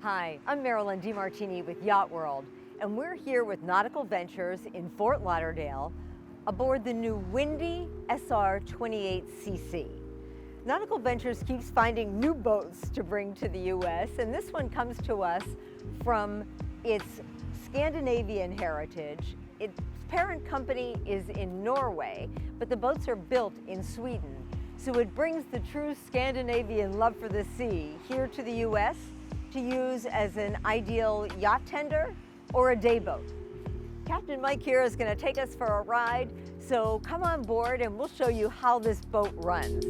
Hi, I'm Marilyn DeMartini with YachtWorld, and we're here with Nautical Ventures in Fort Lauderdale aboard the new Windy SR28 CC. Nautical Ventures keeps finding new boats to bring to the U.S., and this one comes to us from its Scandinavian heritage. Its parent company is in Norway, but the boats are built in Sweden. So it brings the true Scandinavian love for the sea here to the U.S. to use as an ideal yacht tender or a day boat. Captain Mike here is going to take us for a ride, so come on board and we'll show you how this boat runs.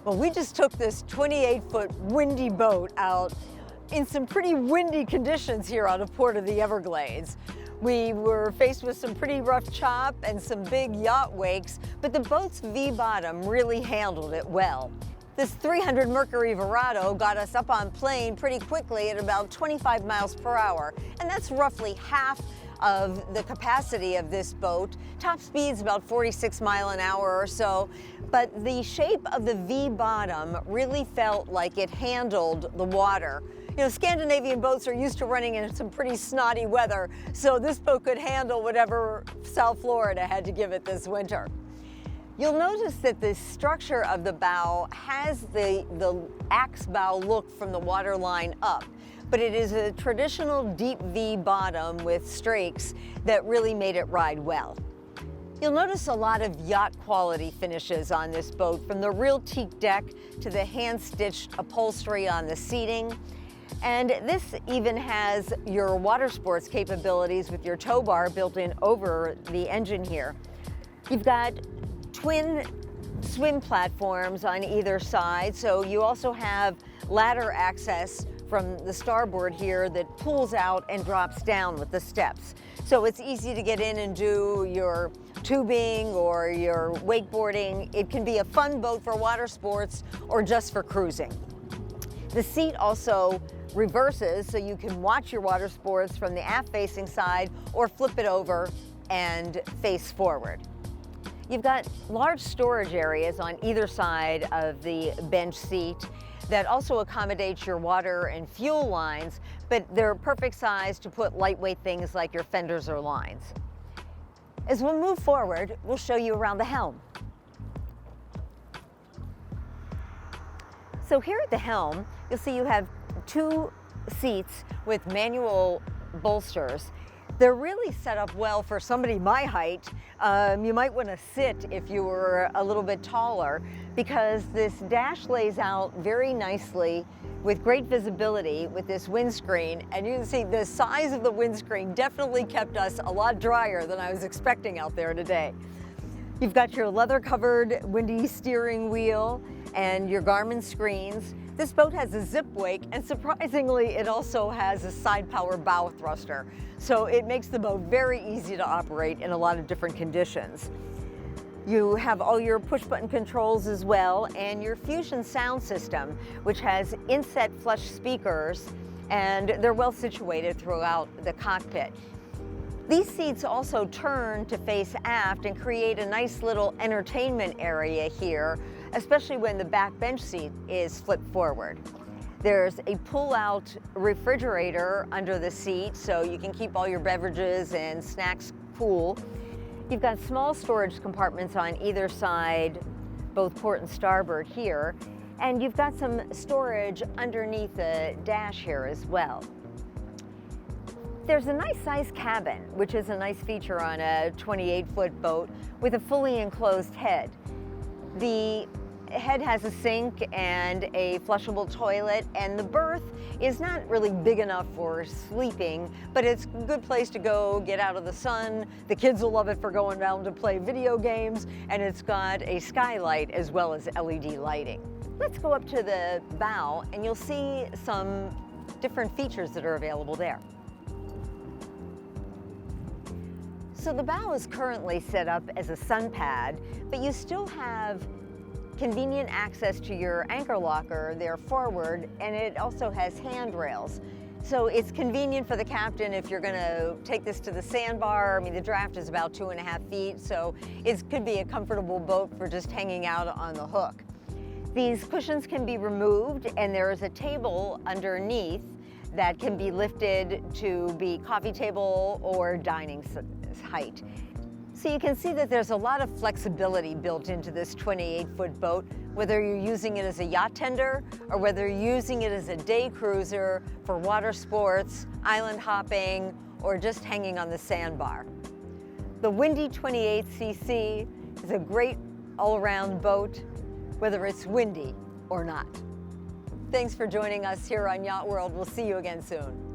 Well, we just took this 28-foot windy boat out in some pretty windy conditions here out of Port of the Everglades. We were faced with some pretty rough chop and some big yacht wakes, but the boat's V-bottom really handled it well. This 300 Mercury Verado got us up on plane pretty quickly at about 25 miles per hour, and that's roughly half of the capacity of this boat. Top speed's about 46 miles an hour or so, but the shape of the V-bottom really felt like it handled the water. You know, Scandinavian boats are used to running in some pretty snotty weather, so this boat could handle whatever South Florida had to give it this winter. You'll notice that the structure of the bow has the axe bow look from the waterline up, but it is a traditional deep V bottom with strakes that really made it ride well. You'll notice a lot of yacht quality finishes on this boat, from the real teak deck to the hand-stitched upholstery on the seating. And this even has your water sports capabilities with your tow bar built in over the engine here. You've got twin swim platforms on either side, so you also have ladder access from the starboard here that pulls out and drops down with the steps. So it's easy to get in and do your tubing or your wakeboarding. It can be a fun boat for water sports or just for cruising. The seat also reverses, so you can watch your water sports from the aft-facing side or flip it over and face forward. You've got large storage areas on either side of the bench seat that also accommodates your water and fuel lines, but they're perfect size to put lightweight things like your fenders or lines. As we move forward, we'll show you around the helm. So here at the helm, you'll see you have two seats with manual bolsters. They're really set up well for somebody my height. You might want to sit if you were a little bit taller, because this dash lays out very nicely with great visibility with this windscreen. And you can see the size of the windscreen definitely kept us a lot drier than I was expecting out there today. You've got your leather-covered windy steering wheel and your Garmin screens. This boat has a zip wake, and surprisingly, it also has a side power bow thruster. So it makes the boat very easy to operate in a lot of different conditions. You have all your push-button controls as well, and your Fusion sound system, which has inset flush speakers, and they're well situated throughout the cockpit. These seats also turn to face aft and create a nice little entertainment area here, especially when the back bench seat is flipped forward. There's a pull-out refrigerator under the seat, so you can keep all your beverages and snacks cool. You've got small storage compartments on either side, both port and starboard here, and you've got some storage underneath the dash here as well. There's a nice sized cabin, which is a nice feature on a 28-foot boat with a fully enclosed head. The head has a sink and a flushable toilet, and the berth is not really big enough for sleeping, but it's a good place to go get out of the sun. The kids will love it for going down to play video games, and it's got a skylight as well as LED lighting. Let's go up to the bow and you'll see some different features that are available there. So the bow is currently set up as a sun pad, but you still have convenient access to your anchor locker there forward, and it also has handrails. So it's convenient for the captain if you're gonna take this to the sandbar. I mean, the draft is about 2.5 feet, so it could be a comfortable boat for just hanging out on the hook. These cushions can be removed, and there is a table underneath that can be lifted to be coffee table or dining height. So you can see that there's a lot of flexibility built into this 28-foot boat, whether you're using it as a yacht tender or whether you're using it as a day cruiser for water sports, island hopping, or just hanging on the sandbar. The Windy 28 CC is a great all-around boat, whether it's windy or not. Thanks for joining us here on Yacht World. We'll see you again soon.